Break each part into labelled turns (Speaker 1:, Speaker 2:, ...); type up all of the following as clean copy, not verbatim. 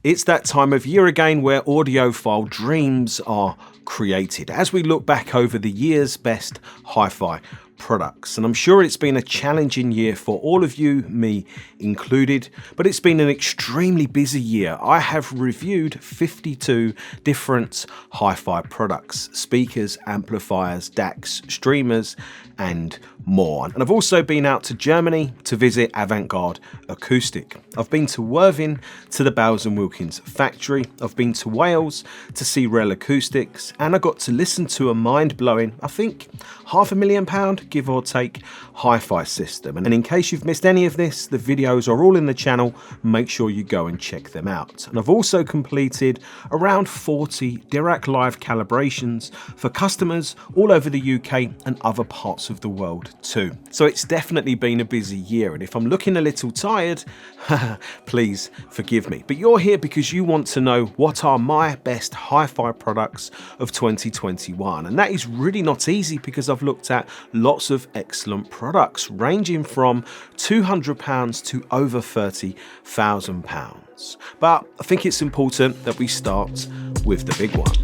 Speaker 1: It's that time of year again where audiophile dreams are created as we look back over the year's best hi-fi products. And I'm sure it's been a challenging year for all of you, me included, but it's been an extremely busy year. I have reviewed 52 different hi-fi products, speakers, amplifiers, DACs, streamers, and more. And I've also been out to Germany to visit Avant-Garde Acoustic. I've been to Worthing to the Bowes & Wilkins factory. I've been to Wales to see Rel Acoustics, and I got to listen to a mind-blowing, I think £500,000, give or take, hi-fi system. And in case you've missed any of this, the videos are all in the channel. Make sure you go and check them out. And I've also completed around 40 Dirac Live calibrations for customers all over the UK and other parts of the world too. So it's definitely been a busy year, and if I'm looking a little tired, please forgive me. But you're here because you want to know what are my best hi-fi products of 2021, and that is really not easy because I've looked at lots of excellent products ranging from £200 to over £30,000. But I think it's important that we start with the big one.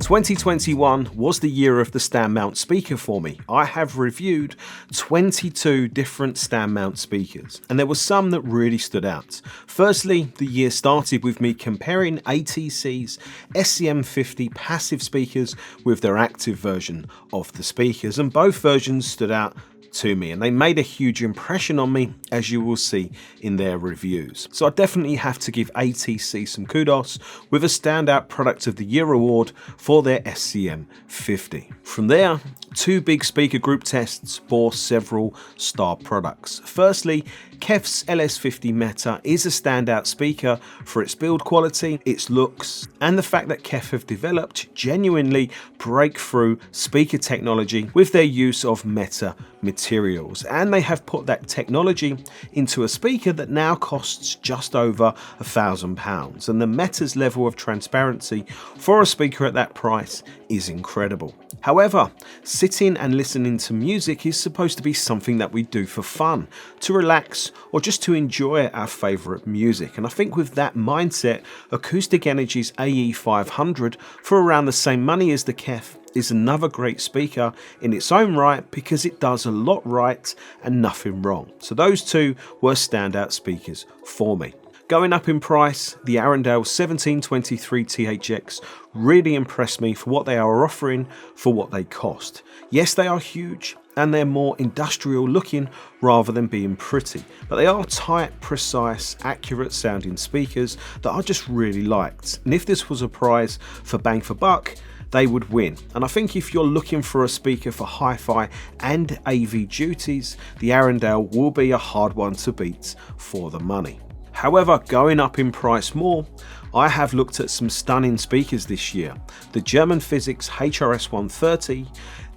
Speaker 1: 2021 was the year of the stand mount speaker for me. I have reviewed 22 different stand mount speakers, and there were some that really stood out. Firstly, the year started with me comparing ATC's SCM50 passive speakers with their active version of the speakers, and both versions stood out to me, and they made a huge impression on me, as you will see in their reviews. So I definitely have to give ATC some kudos with a standout product of the year award for their SCM50. From there, two big speaker group tests bore several star products. Firstly, KEF's LS50 Meta is a standout speaker for its build quality, its looks, and the fact that KEF have developed genuinely breakthrough speaker technology with their use of Meta materials, and they have put that technology into a speaker that now costs just over £1,000, and the Meta's level of transparency for a speaker at that price is incredible. However, sitting and listening to music is supposed to be something that we do for fun, to relax, or just to enjoy our favourite music. And I think with that mindset, Acoustic Energy's AE500 for around the same money as the KEF is another great speaker in its own right because it does a lot right and nothing wrong. So those two were standout speakers for me. Going up in price, the Arundel 1723 THX really impressed me for what they are offering for what they cost. Yes, they are huge and they're more industrial looking rather than being pretty, but they are tight, precise, accurate sounding speakers that I just really liked. And if this was a prize for bang for buck, they would win. And I think if you're looking for a speaker for hi-fi and AV duties, the Arundel will be a hard one to beat for the money. However, going up in price more, I have looked at some stunning speakers this year. The German Physics HRS 130,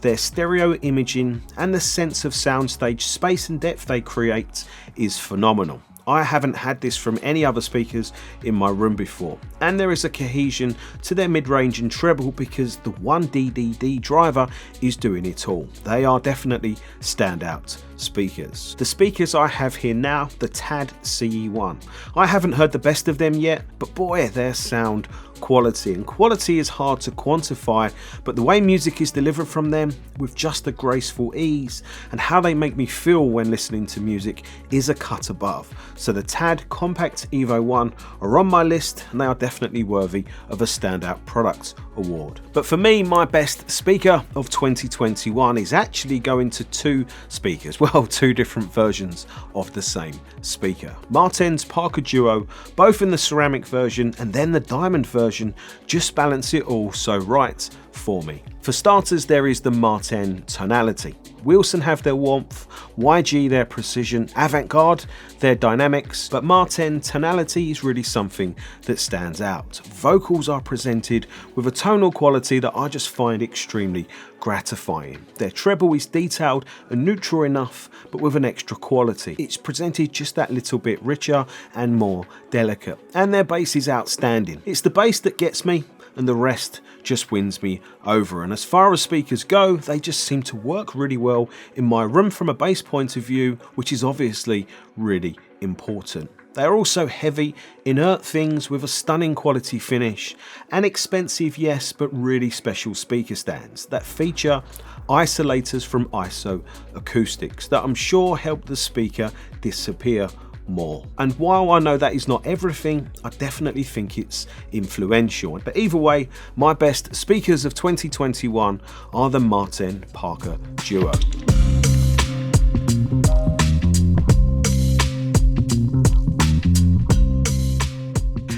Speaker 1: their stereo imaging and the sense of soundstage space and depth they create is phenomenal. I haven't had this from any other speakers in my room before, and there is a cohesion to their mid-range and treble because the 1DDD driver is doing it all. They are definitely standout speakers. The speakers I have here now, the TAD CE1. I haven't heard the best of them yet, but boy, their sound quality, and quality is hard to quantify, but the way music is delivered from them with just a graceful ease and how they make me feel when listening to music is a cut above. So the TAD Compact EVO One are on my list, and they are definitely worthy of a standout product award. But for me, my best speaker of 2021 is actually going to two speakers, well, two different versions of the same speaker. Marten Parker DUO, both in the ceramic version and then the diamond version, just balance it all so right for me. For starters, there is the Marten tonality. Wilson have their warmth, YG their precision, Avant-Garde their dynamics, but Marten tonality is really something that stands out. Vocals are presented with a tonal quality that I just find extremely gratifying. Their treble is detailed and neutral enough, but with an extra quality. It's presented just that little bit richer and more delicate, and their bass is outstanding. It's the bass that gets me, and the rest just wins me over. And as far as speakers go, they just seem to work really well in my room from a bass point of view, which is obviously really important. They are also heavy, inert things with a stunning quality finish and expensive, yes, but really special speaker stands that feature isolators from ISO Acoustics that I'm sure help the speaker disappear more. And while I know that is not everything, I definitely think it's influential. But either way, my best speakers of 2021 are the Marten Parker DUO.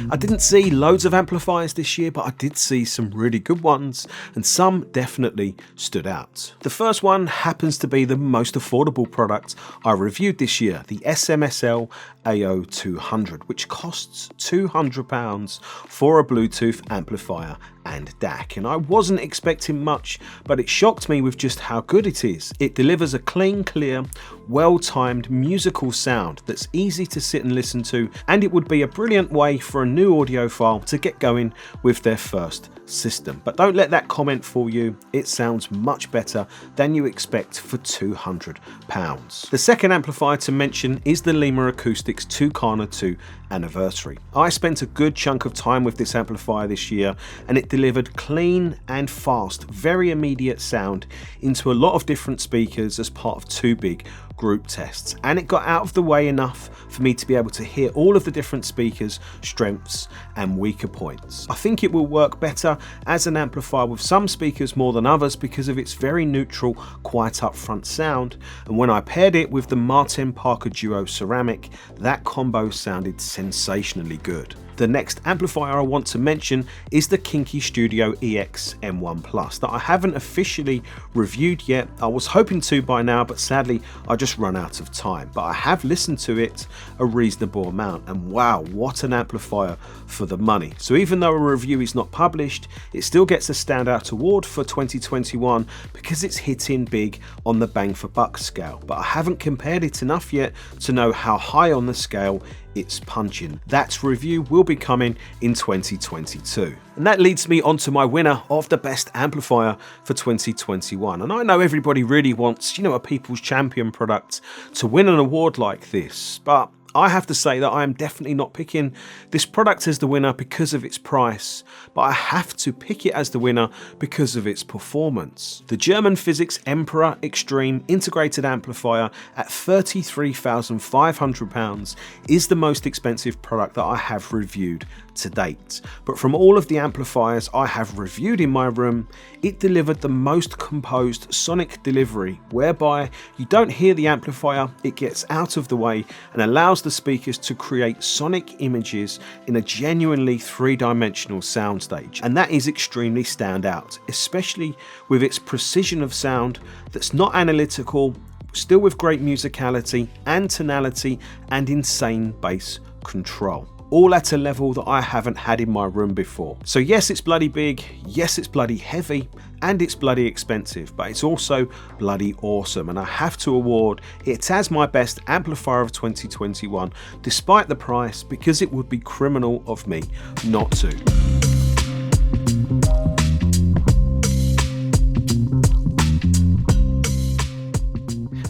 Speaker 1: I didn't see loads of amplifiers this year, but I did see some really good ones, and some definitely stood out. The first one happens to be the most affordable product I reviewed this year, the SMSL AO200, which costs £200 for a Bluetooth amplifier and DAC, and I wasn't expecting much, but it shocked me with just how good it is. It delivers a clean, clear, well-timed musical sound that's easy to sit and listen to, and it would be a brilliant way for a new audiophile to get going with their first system. But don't let that comment fool you, it sounds much better than you expect for £200. The second amplifier to mention is the Lima Acoustics Tucana 2 Anniversary. I spent a good chunk of time with this amplifier this year, and it delivered clean and fast, very immediate sound into a lot of different speakers as part of two big group tests, and it got out of the way enough for me to be able to hear all of the different speakers' strengths and weaker points. I think it will work better as an amplifier with some speakers more than others because of its very neutral, quite upfront sound, and when I paired it with the Marten Parker DUO ceramic, that combo sounded sensationally good. The next amplifier I want to mention is the Kinki Studio EX M1 Plus that I haven't officially reviewed yet. I was hoping to by now, but sadly I just run out of time. But I have listened to it a reasonable amount, and wow, what an amplifier for the money. So even though a review is not published, it still gets a standout award for 2021 because it's hitting big on the bang for buck scale. But I haven't compared it enough yet to know how high on the scale it's punching. That review will be coming in 2022. And that leads me on to my winner of the best amplifier for 2021. And I know everybody really wants, a people's champion product to win an award like this, but I have to say that I am definitely not picking this product as the winner because of its price, but I have to pick it as the winner because of its performance. The German Physics Emperor Extreme integrated amplifier at £33,500 is the most expensive product that I have reviewed to date. But from all of the amplifiers I have reviewed in my room, it delivered the most composed sonic delivery, whereby you don't hear the amplifier, it gets out of the way and allows the speakers to create sonic images in a genuinely three-dimensional soundstage. And that is extremely standout, especially with its precision of sound that's not analytical, still with great musicality and tonality and insane bass control. All at a level that I haven't had in my room before. So yes, it's bloody big, yes, it's bloody heavy, and it's bloody expensive, but it's also bloody awesome, and I have to award it as my best amplifier of 2021, despite the price, because it would be criminal of me not to.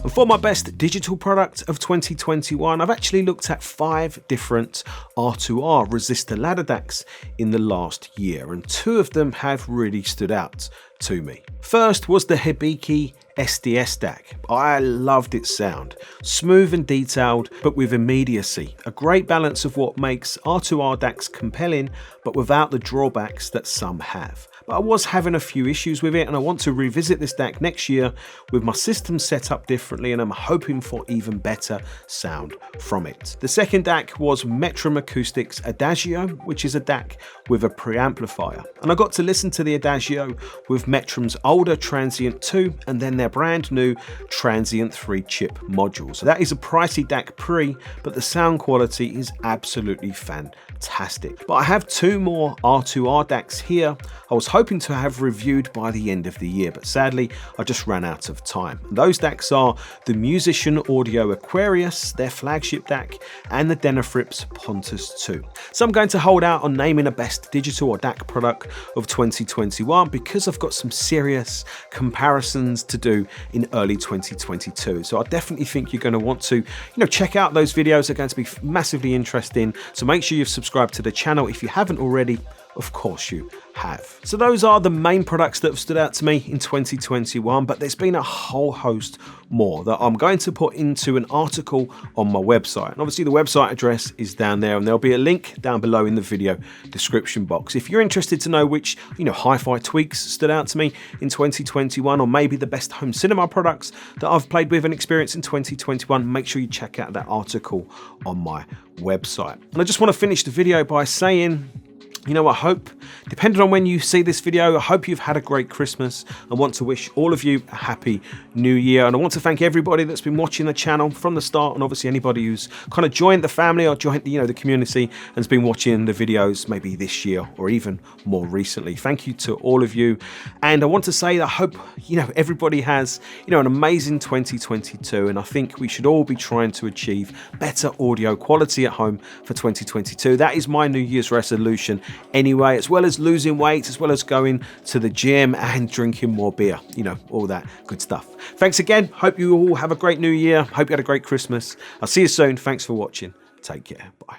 Speaker 1: For my best digital product of 2021, I've actually looked at 5 different R2R resistor ladder DACs in the last year, and 2 of them have really stood out to me. First was the Hibiki SDS DAC. I loved its sound, smooth and detailed, but with immediacy. A great balance of what makes R2R DACs compelling, but without the drawbacks that some have. But I was having a few issues with it, and I want to revisit this DAC next year with my system set up differently, and I'm hoping for even better sound from it. The second DAC was Metrum Acoustics Adagio, which is a DAC with a preamplifier. And I got to listen to the Adagio with Metrum's older Transient 2 and then their brand new Transient 3 chip module. So that is a pricey DAC pre, but the sound quality is absolutely fantastic. But I have 2 more R2R DACs here. I was hoping hoping to have reviewed by the end of the year, but sadly I just ran out of time. And those DACs are the Musician Audio Aquarius, their flagship DAC, and the Denafrips Pontus 2. So I'm going to hold out on naming a best digital or DAC product of 2021 because I've got some serious comparisons to do in early 2022. So I definitely think you're going to want to, check out those videos. They're going to be massively interesting. So make sure you've subscribed to the channel if you haven't already. Of course you have. So those are the main products that have stood out to me in 2021, but there's been a whole host more that I'm going to put into an article on my website. And obviously the website address is down there, and there'll be a link down below in the video description box. If you're interested to know which, hi-fi tweaks stood out to me in 2021, or maybe the best home cinema products that I've played with and experienced in 2021, make sure you check out that article on my website. And I just want to finish the video by saying, I hope, depending on when you see this video, I hope you've had a great Christmas. I want to wish all of you a happy new year. And I want to thank everybody that's been watching the channel from the start, and obviously anybody who's kind of joined the family or joined, the community and has been watching the videos maybe this year or even more recently. Thank you to all of you. And I want to say that I hope, everybody has, an amazing 2022. And I think we should all be trying to achieve better audio quality at home for 2022. That is my New Year's resolution anyway, as well as losing weight, as well as going to the gym and drinking more beer, all that good stuff. Thanks again. Hope you all have a great new year. Hope you had a great Christmas. I'll see you soon. Thanks for watching. Take care. Bye.